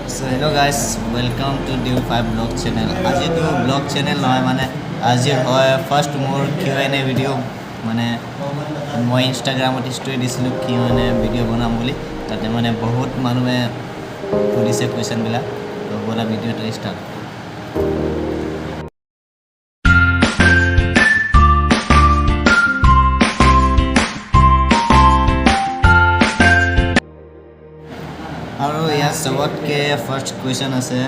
So hello guys, welcome to DU5 Blog channel. আজি তো blog channel নহয় মানে আজি হয় ফাৰ্ষ্ট মোৰ Q&A ভিডিঅ' মানে মই ইনষ্টাগ্ৰামত ষ্টৰি দিছিলোঁ Q&A ভিডিঅ' বনাম বুলি তাতে মানে বহুত মানুহে সুধিছে কুৱেশ্যনবিলাক তো বলা ভিডিঅ'টো ষ্টাৰ্ট আৰু ইয়াত চবতকৈ ফাৰ্ষ্ট কুৱেশ্যন আছে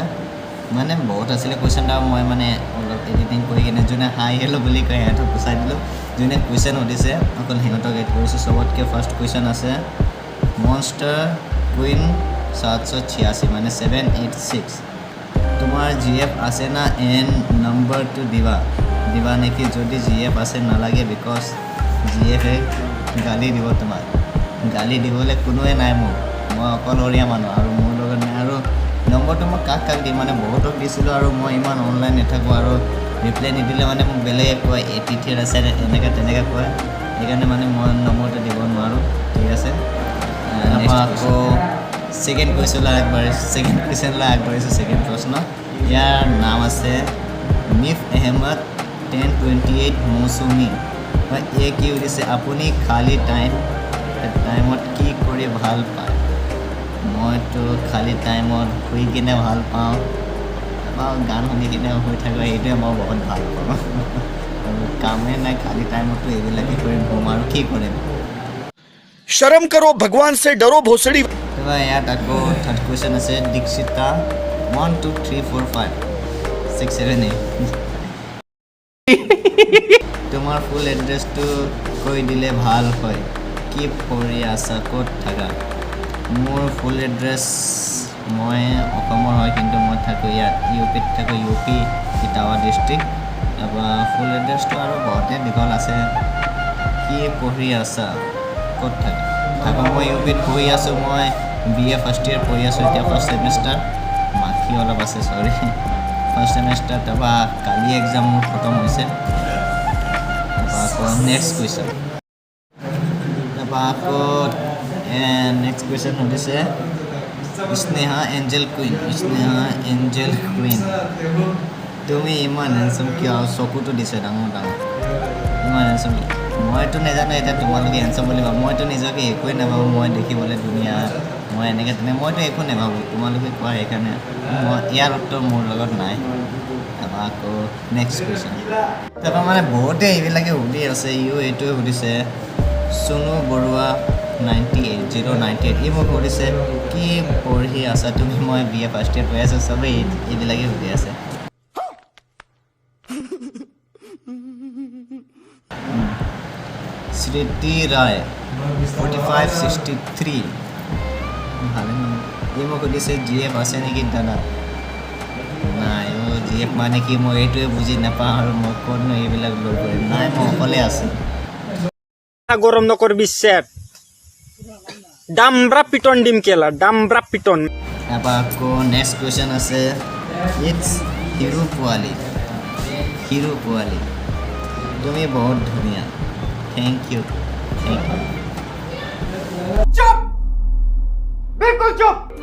মানে বহুত আছিলে কুৱেশ্যনটা মই মানে অলপ এডিটিং কৰি কিনে যোনে হাই হেল্ল' বুলি কয় সিহঁতক গুচাই দিলোঁ যোনে কুৱেশ্যন সুধিছে অকল সিহঁতক এড কৰিছোঁ চবতকৈ ফাৰ্ষ্ট কুৱেশ্যন আছে মনষ্টাৰ কুইন 786 মানে 786 তোমাৰ GF আছে না এন নম্বৰটো দিবা নেকি যদি GF আছে নালাগে বিকজ GFে গালি দিব তোমাক গালি দিবলৈ কোনোৱে নাই মোক মই অকলশৰীয়া মানুহ আৰু মোৰ লগত নাই আৰু নম্বৰটো মই কাক দিম মানে বহুতক দিছিলোঁ আৰু মই ইমান অনলাইন নাথাকোঁ আৰু ৰিপ্লাই নিদিলে মানে মোক বেলেগে কয় এটিটিউড আছে এনেকৈ তেনেকৈ কয় সেইকাৰণে মানে মই নম্বৰটো দিব নোৱাৰোঁ ঠিক আছে আকৌ ছেকেণ্ড কুৱেশ্যনলৈ আগবাঢ়িছোঁ ছেকেণ্ড প্ৰশ্ন ইয়াৰ নাম আছে মিফ আহমেদ 1028 মৌচুমী মই কি সুধিছে আপুনি খালী টাইমত কি কৰি ভাল পায় মইতো খালী টাইমত শুই কিনে ভাল পাওঁ গান শুনি কিনে শুই থাকোঁ সেইটোৱে মই বহুত ভাল পাওঁ আৰু কামেই নাই খালী টাইমতো এইবিলাকে কৰিম ঘুম আৰু কি কৰিম शर्म करो भगवान से डरो भोसड़ी তাৰপৰা ইয়াত আকৌ থাৰ্ড কুৱেশ্যন আছে দীক্ষিতা 1 2 3 4 5 6 7 8 তোমাৰ ফুল এড্ৰেছটো কৈ দিলে ভাল হয় কি পঢ়ি আছা ক'ত থাকা মোৰ ফুল এড্ৰেছ মই অসমৰ হয় কিন্তু মই থাকোঁ ইয়াত ইউপিত থাকোঁ ইউপি ইটাৱা ডিষ্ট্ৰিক্ট তাৰপৰা ফুল এড্ৰেছটো আৰু বহুতে দীঘল আছে কি পঢ়ি আছা ক'ত থাকোঁ মই ইউপিত পঢ়ি আছোঁ মই BA ফাৰ্ষ্ট ইয়েৰ পঢ়ি আছোঁ এতিয়া ফাৰ্ষ্ট ছেমিষ্টাৰ মাখি অলপ আছে চৰি ফাৰ্ষ্ট ছেমিষ্টাৰ তাৰপৰা কালি এক্সাম মোৰ খতম হৈছে তাৰপৰা আকৌ নেক্সট কুৱেশ্যন তাৰপৰা আকৌ নেক্সট কুৱেশ্যন সুধিছে স্নেহা এঞ্জেল কুইন তুমি ইমান হেণ্ডচাম কিয় চকুটো দিছে ডাঙৰ ইমান হেণ্ডচাম মইতো নাজানো এতিয়া তোমালোকে হেণ্ডচাম বুলি ভাবোঁ মইতো নিজকে একোৱেই নাভাবোঁ মই দেখিবলৈ ধুনীয়া মই এনেকৈ মইতো একো নাভাবোঁ তোমালোকে কোৱা সেইকাৰণে মই ইয়াৰ উত্তৰ মোৰ লগত নাই তাৰপৰা আকৌ নেক্সট কুৱেশ্যন তাৰপৰা মানে বহুতে এইবিলাকে সুধি আছে এইটোৱে সুধিছে সোনু বৰুৱা 098 ই মোক সুধিছে কি পঢ়ি আছা তুমি মই BA ফাৰ্ষ্ট ইয়েৰ পঢ়ি আছোঁ চবেই এইবিলাকে সুধি আছে স্মৃতি ৰায় 4563 ভালে ই মোক সুধিছে GF আছে নেকি দাদা নাই GF মানে কি মই এইটোৱে বুজি নাপাওঁ আৰু মই ক'তনো এইবিলাক লৈ কৰিম নাই মই অকলে আছোঁ গৰম নকৰবি সেট ডামব্ৰা পিটন ডিম কেলা ডামব্ৰা পিটন তাৰপৰা আকৌ নেক্সট কুৱেশ্যন আছে ইটছ হিৰো পোৱালি তুমি বহুত ধুনীয়া থেংক ইউ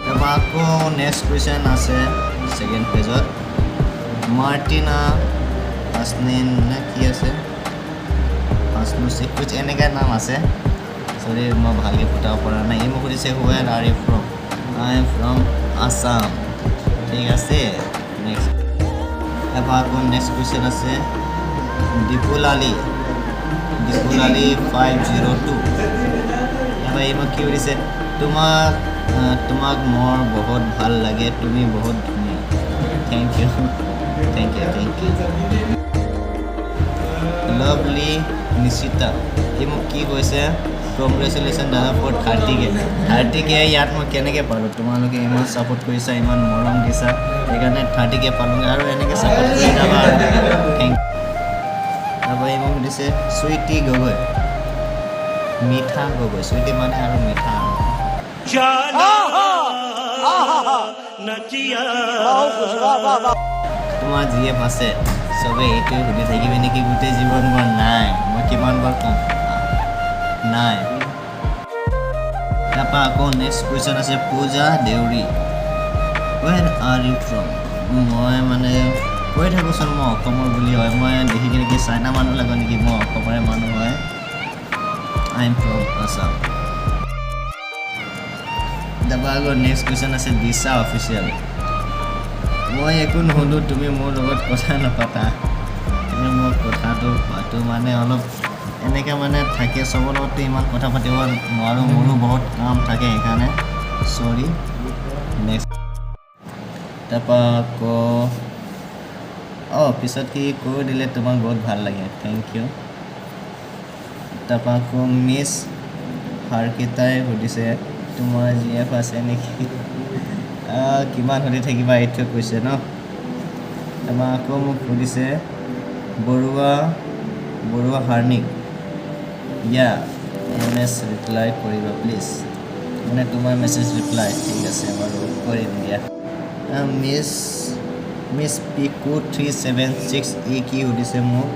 তাৰপৰা আকৌ নেক্সট কুৱেশ্যন আছে ছেকেণ্ড পেজত মাৰ্টিনা হাছনিন নে কি আছে কুछ এনেকৈ নাম আছে চৰি মই ভালকৈ ফুটাব পৰা নাই এই মোক সুধিছে where are you from I am from Assam ঠিক আছে নেক্সট তাৰপৰা আকৌ নেক্সট কুৱেশ্যন আছে দীপুলালী 502 তাৰপৰা এই মোক কি সুধিছে তোমাক মোৰ বহুত ভাল লাগে তুমি বহুত ধুনীয়া থেংক ইউ লভলি নিশ্চিতা এই মোক কি কৈছে কংগ্ৰেচুলেশ্যন দাদা ফৰ 30K ইয়াত মই কেনেকৈ পালোঁ তোমালোকে ইমান ছাপোৰ্ট কৰিছা ইমান মৰম দিছা সেইকাৰণে 30K পালোঁগৈ আৰু এনেকৈ ছাপোৰ্ট কৰি যাবা আৰু থেংক তাৰপৰা এই মোক সুধিছে চুইটি গগৈ মিঠা গগৈ চুইটি মানে আৰু মিঠা তোমাৰ GF আছে চবেই এইটোৱে সুধি থাকিবি নেকি গোটেই জীৱনভৰ নাই মই কিমানবাৰ কওঁ নাই তাৰপৰা আকৌ নেক্সট কুৱেশ্যন আছে পূজা দেউৰী ৱেৰ আৰ ইউ ফ্ৰম মই মানে কৈ থাকোঁচোন মই অসমৰ বুলি হয় মই দেখি কিনে কি চাইনা মানুহ লাগো নেকি মই অসমৰে মানুহ হয় আই এম ফ্ৰম আছাম তাৰপৰা আকৌ নেক্সট কুৱেশ্যন আছে দিশা অফিচিয়েল মই একো নুসুধোঁ তুমি মোৰ লগত কথা নাপাতা তুমি মোৰ কথাটো পাতো মানে অলপ এনেকৈ মানে থাকে চবৰ লগততো ইমান কথা পাতিব নোৱাৰোঁ মোৰো বহুত কাম থাকে সেইকাৰণে চৰি নেক্সট তাৰপৰা আকৌ পিছত কি কৈ দিলে তোমাক বহুত ভাল লাগে থেংক ইউ তাৰপৰা আকৌ মিছ হাৰকেইটাই সুধিছে তোমাৰ GF আছে নেকি কিমান সুধি থাকিবা এইটোৱে কৈছে ন তাৰপৰা আকৌ মোক সুধিছে বৰুৱা হাৰ্নিক MS ৰিপ্লাই কৰিবা প্লিজ মানে তোমাৰ মেছেজ ৰিপ্লাই ঠিক আছে বাৰু কৰিম দিয়া মিছ পিকু 376 কি সুধিছে মোক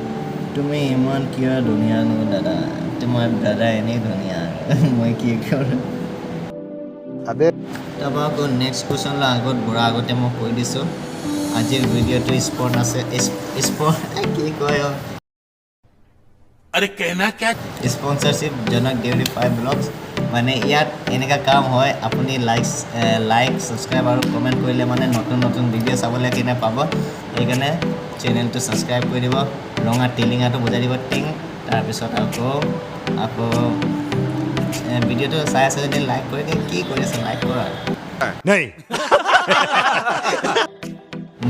তুমি ইমান কিয় ধুনীয়ানো দাদা তোমাৰ দাদা এনেই ধুনীয়া মই কি কৰোঁ তাৰপৰা আকৌ নেক্সট কুৱেশ্যনলৈ আগতে মই কৈ দিছোঁ আজিৰ ভিডিঅ'টো স্পৰ্ট আছে স্পৰ্ট কি কয় अरे कहना क्या স্পনচাৰশ্বিপ জনক ডেইলি 5 ব্লগছ মানে ইয়াত এনেকুৱা কাম হয় আপুনি লাইক ছাবস্ক্ৰাইব আৰু কমেণ্ট কৰিলে মানে নতুন ভিডিঅ' চাবলৈ কিনে পাব সেইকাৰণে চেনেলটো ছাবস্ক্ৰাইব কৰি দিব ৰঙা টিলিঙাটো বজাই দিব টিং তাৰপিছত আকৌ ভিডিঅ'টো চাই আছে যদি লাইক কৰি দিয়ে কি কৰি আছে লাইক কৰা नहीं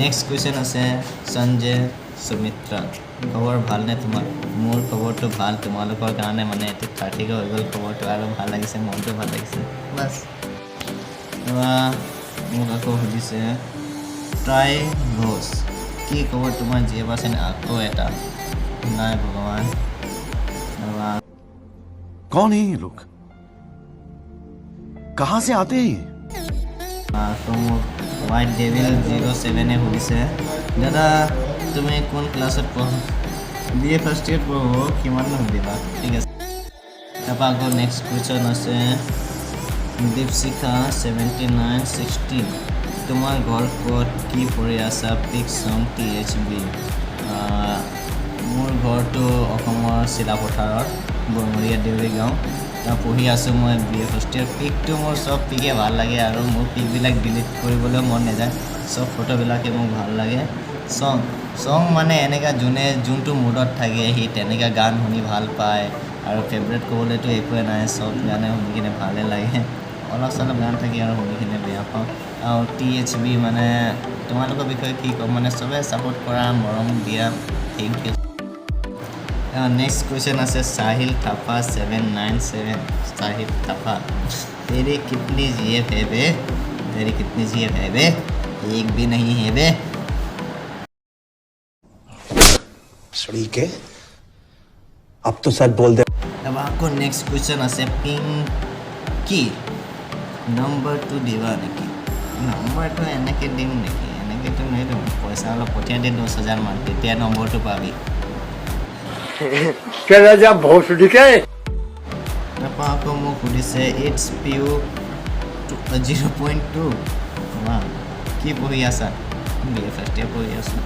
নেক্সট কুৱেশ্যন আছে সঞ্জয় সুমিত্ৰা খবৰ ভালনে তোমাৰ মোৰ খবৰটো ভাল তোমালোকৰ কাৰণে মানে এইটো 30 হৈ গ'ল খবৰটো আৰু ভাল লাগিছে মনটো ভাল লাগিছে বাছ মোক আকৌ সুধিছে ট্ৰাই ঘোষ কি খবৰ তোমাৰ জীয়ে পাইছে আকৌ এটা নাই ভগৱান कौन है ये लोग कहाँ से आते हैं আকৌ মোক হোৱাইট ডেভিল 07 সুধিছে দাদা তুমি কোন ক্লাছত পঢ়া BA ফাৰ্ষ্ট ইয়েৰত পঢ়ো কিমান সুধিবা ঠিক আছে তাৰপৰা আকৌ নেক্সট কুৱেশ্যন আছে দীপশিখা 7916 তোমাৰ ঘৰ ক'ত কি পঢ়ি আছা পিক চং THB মোৰ ঘৰটো অসমৰ চিলাপথাৰত বৰমৰীয়া দেউৰী গাঁও তাৰ পঢ়ি আছোঁ মই BA ফাৰ্ষ্ট ইয়েৰ পিকটো মোৰ চব পিকে ভাল লাগে আৰু মোৰ পিকবিলাক ডিলিট কৰিবলৈও মন নাযায় চব ফটোবিলাকে মোক ভাল লাগে চং মানে এনেকুৱা যোনটো মুডত থাকে সি তেনেকুৱা গান শুনি ভাল পায় আৰু ফেভৰেট ক'বলৈতো একোৱে নাই চব গানে শুনি কিনে ভালে লাগে অলপ চলপ গান থাকে আৰু শুনি কিনে বেয়া পাওঁ আৰু THB মানে তোমালোকৰ বিষয়ে কি ক'ম মানে চবে ছাপোৰ্ট কৰা মৰম দিয়া থেংক ইউ नेक्स्ट क्वेश्चन আছে साहिल थापा 797 साहिल थापा तेरी कितनी GF है बे तेरी कितनी GF है बे एक भी नहीं है बे सड़ी के अब तो सच बोल दे अब आपको नेक्स्ट क्वेश्चन আছে পিংকি নম্বৰ 2 দিবা নেকি নম্বৰটো এনেকৈ দিম নেকি এনেকৈতো নিদিওঁ পইচা অলপ পঠিয়াই দিম 10,000 মান তেতিয়া নম্বৰটো পাবি चला जा बहुत दिखे তাৰপৰা আকৌ মোক সুধিছে এইচ PU 0.2 কি পঢ়ি আছা BA ফাৰ্ষ্ট ইয়েৰ পঢ়ি আছোঁ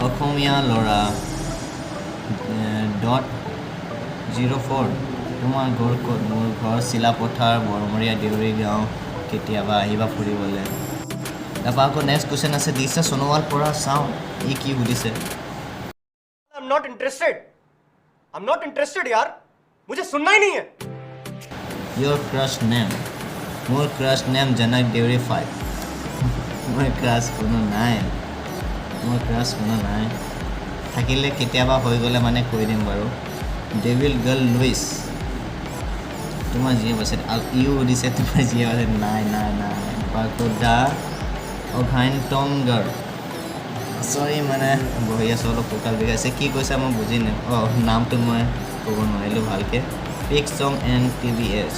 অসমীয়া ল'ৰা .04 তোমাৰ ঘৰ ক'ত মোৰ ঘৰ চিলাপথাৰ বৰমৰীয়া দেউৰী গাঁও কেতিয়াবা আহিবা ফুৰিবলৈ তাৰপৰা আকৌ নেক্সট কুৱেশ্যন আছে দিশা সোণোৱাল পৰা চাওঁ ই কি সুধিছে I'm not interested यार मुझे सुनना ही नहीं है Your crush name মোৰ crush name জনক দেউৰী 5 মোৰ crush কোনো নাই থাকিলে কেতিয়াবা হৈ গ'লে মানে কৈ দিম বাৰু ডেভিল গাৰ্ল লুইচ তোমাৰ জীয়ে আছে ইউ সুধিছে তোমাৰ জীয়ে আছে নাই বাকুদা অঘাইনটংগাৰ চৰি মানে বহি আছোঁ অলপ কঁকাল বিষাইছে কি কৈছে মই বুজি নাই নামটো মই ক'ব নোৱাৰিলোঁ ভালকৈ পিক চং এণ্ড TVH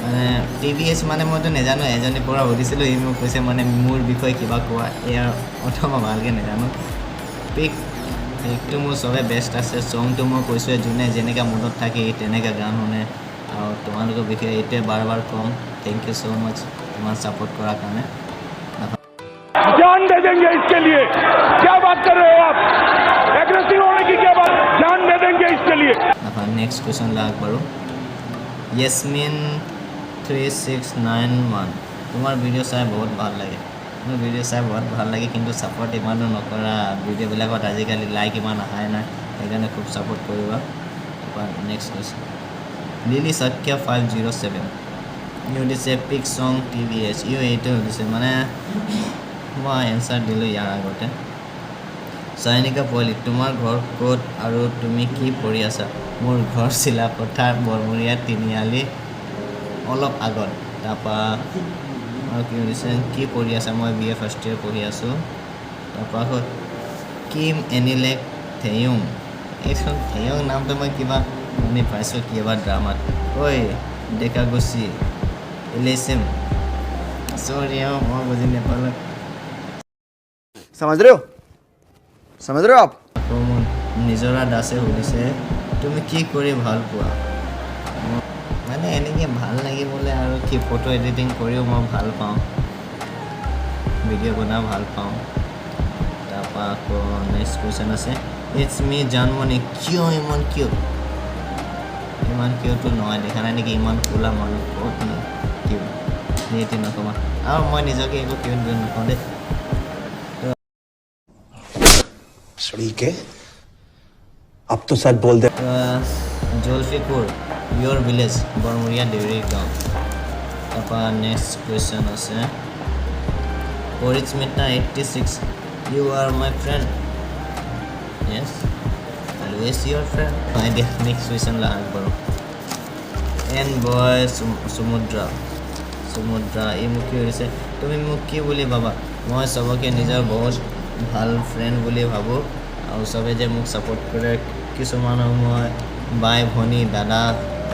মানে TVH মানে মইতো নাজানো এজনীৰ পৰা সুধিছিলোঁ ই মোক কৈছে মানে মোৰ বিষয়ে কিবা কোৱা ইয়াৰ অৰ্থ মই ভালকৈ নাজানো পিকটো মোৰ চবে বেষ্ট আছে চংটো মই কৈছোঁৱে যোনে যেনেকুৱা মুডত থাকে তেনেকুৱা গান শুনে আৰু তোমালোকৰ বিষয়ে এইটোৱে বাৰ বাৰ ক'ম থেংক ইউ ছ' মাছ তোমাৰ ছাপোৰ্ট কৰাৰ কাৰণে जान दे देंगे इसके लिए क्या बात कर रहे हो आप एग्रेसिव होने की क्या बात जान दे देंगे इसके लिए नेक्स्ट क्वेश्चन ला আগবাঢ়ো য়েছমিন 3691 তোমাৰ ভিডিঅ' চাই বহুত ভাল লাগে মোৰ ভিডিঅ' চাই বহুত ভাল লাগে কিন্তু ছাপোৰ্ট ইমানো নকৰা ভিডিঅ'বিলাকত আজিকালি লাইক ইমান আহাই নাই সেইকাৰণে খুব ছাপোৰ্ট কৰিবা নেক্সট কুৱেশ্যন লিলি সত্য 507 ইউ দিছে পিক সং TVH ইউ এইটো দিছে মানে মই এনসাৰ দিলোঁ ইয়াৰ আগতে চাইনিকা পোৱালি তোমাৰ ঘৰ ক'ত আৰু তুমি কি পঢ়ি আছা মোৰ ঘৰ চিলাপথাৰ বৰমুৰীয়া তিনিআলি অলপ আগত তাৰপৰা আৰু কি দিছে কি পঢ়ি আছা মই BA ফাৰ্ষ্ট ইয়েৰ পঢ়ি আছোঁ তাৰপৰা আকৌ কিম এনিলেক থেয়ুং এইখন থেয়ুং নামটো মই কিবা শুনি পাইছোঁ কিবা ড্ৰামাত ঐ ডেকা গুচি ইলেচিম চৰি মই বুজি নাপালোঁ समझ रहे हो आप আকৌ মোৰ নিজৰা দাসে সুধিছে তুমি কি কৰি ভাল পোৱা মানে এনেকৈ ভাল লাগিবলৈ আৰু কি ফটো এডিটিং কৰিও মই ভাল পাওঁ ভিডিঅ' বনাই ভাল পাওঁ তাৰপৰা আকৌ নেক্সট কুৱেশ্যন আছে ইটছ মি জানমণি কিয় ইমান কিয়টো নহয় দেখা নাই নেকি ইমান ক'লা মানুহ ক'ত কিয় সেইটো নক'বা আৰু মই নিজকে একো কিয় নকওঁ দেই सड़ी के अब तो सच बोल दे জলফিপুৰ ইয়ৰ ভিলেজ বৰমুৰীয়া দেউৰী গাঁও তাৰপৰা নেক্সট কুৱেশ্যন আছে Parismita 86 you are my friend yes always your friend হয় দিয়া নেক্সট কুৱেশ্যন লা আগবাঢ়ো এন বয় সুমুদ্ৰা এই মোক কি হৈছে তুমি মোক কি বুলি ভাবা মই চবকে নিজৰ বহুত ভাল ফ্ৰেণ্ড বুলি ভাবোঁ আৰু চবে যে মোক ছাপোৰ্ট কৰে কিছুমানক মই বাই ভনী দাদা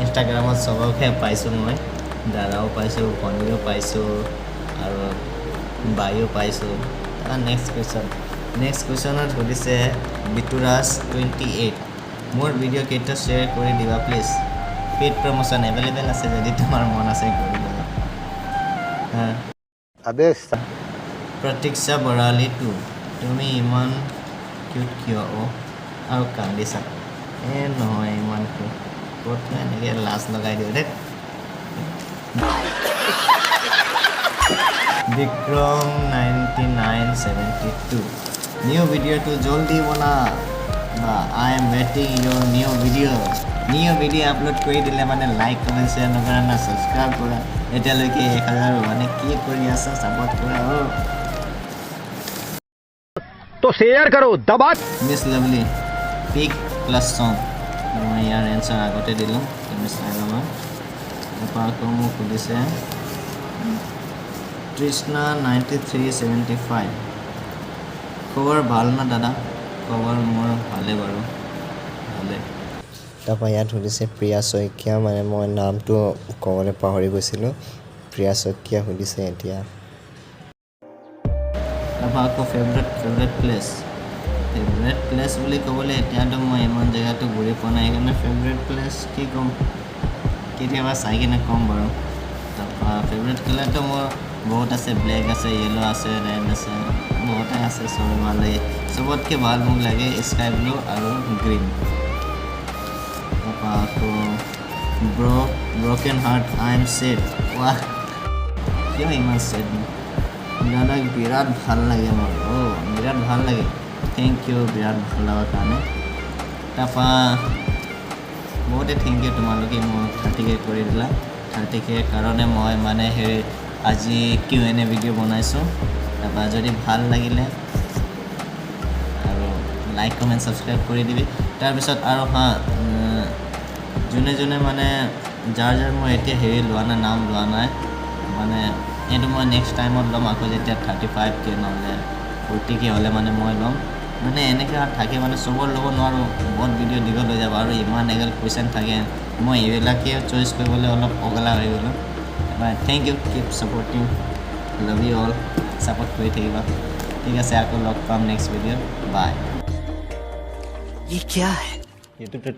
ইনষ্টাগ্ৰামত চবকে পাইছোঁ মই দাদাও পাইছোঁ ভনীও পাইছোঁ আৰু বাইও পাইছোঁ নেক্সট কুৱেশ্যনত সুধিছে বিতুৰাজ 28 মোৰ ভিডিঅ' কেইটা শ্বেয়াৰ কৰি দিবা প্লিজ পেইড প্ৰমোশ্যন এভেইলেবল আছে যদি তোমাৰ মন আছে কৰি ল'বা প্ৰতীক্ষা বৰালি 2 তুমি ইমান কিউট কিয় আৰু কান্দিছা নহয় ইমান কিউট ক'ত এনেকৈ লাজ লগাই দিওঁ দেই বিক্ৰম 9972 নিউ ভিডিঅ'টো জলদি বনা আই এম ৱেটিং ইয়'ৰ নিউ ভিডিঅ' আপলোড কৰি দিলে মানে লাইক কমেণ্ট শ্বেয়াৰ নকৰা না ছাবস্ক্ৰাইব কৰা এতিয়ালৈকে 1000 মানে কি কৰি আছা ছাপোৰ্ট কৰা तो शेयर करो दबा মিছ লাভলি পিক প্লাছ চং মই ইয়াৰ এনচাৰ আগতে দিলোঁ তুমি চাই ল'বা তাৰপৰা আকৌ মোক সুধিছে তৃষ্ণা 9375 খবৰ ভাল না দাদা খবৰ মোৰ ভালে বাৰু ভালে তাৰপৰা ইয়াত সুধিছে প্ৰিয়া শইকীয়া মানে মই নামটো ক'বলৈ পাহৰি গৈছিলোঁ প্ৰিয়া শইকীয়া সুধিছে এতিয়া তাৰপৰা আকৌ ফেভৰেট প্লেচ বুলি ক'বলৈ এতিয়াতো মই ইমান জেগাটো ঘূৰি পোৱা নাই সেইকাৰণে ফেভৰেট প্লেচ কি ক'ম কেতিয়াবা চাই কিনে ক'ম বাৰু তাৰপৰা ফেভৰেট কালাৰটো মোৰ বহুত আছে ব্লেক আছে য়েল্ল' আছে ৰেড আছে বহুতে আছে চব ভাল লাগে চবতকৈ ভাল মোক লাগে স্কাই ব্লু আৰু গ্ৰীণ তাৰপৰা আকৌ broken heart I am said ৱাহ কিয় ইমান ছেড দাদাক বিৰাট ভাল লাগে মোৰ বিৰাট ভাল লাগে থেংক ইউ বিৰাট ভাল লগাৰ কাৰণে তাৰপৰা বহুতে থেংক ইউ তোমালোকে মোক 30K কৰি দিলা 30K কাৰণে মই মানে হেৰি আজি Q&A ভিডিঅ' বনাইছোঁ তাৰপৰা যদি ভাল লাগিলে আৰু লাইক কমেণ্ট ছাবস্ক্ৰাইব কৰি দিবি তাৰপিছত আৰু যোনে মানে যাৰ মই এতিয়া হেৰি লোৱা নাই নাম লোৱা নাই মানে এইটো মই নেক্সট টাইমত ল'ম আকৌ যেতিয়া 35K নহ'লে 40K হ'লে মানে মই ল'ম মানে এনেকৈ থাকে মানে চবৰ ল'ব নোৱাৰোঁ বহুত ভিডিঅ' দীঘল হৈ যাব আৰু ইমান এগাল কুৱেশ্যন থাকে মই এইবিলাকে চইচ কৰিবলৈ অলপ অগলা হৈ গ'লোঁ thank you keep supporting love you all support কৰি থাকিবা ঠিক আছে আকৌ লগ পাম নেক্সট ভিডিঅ'ত বাই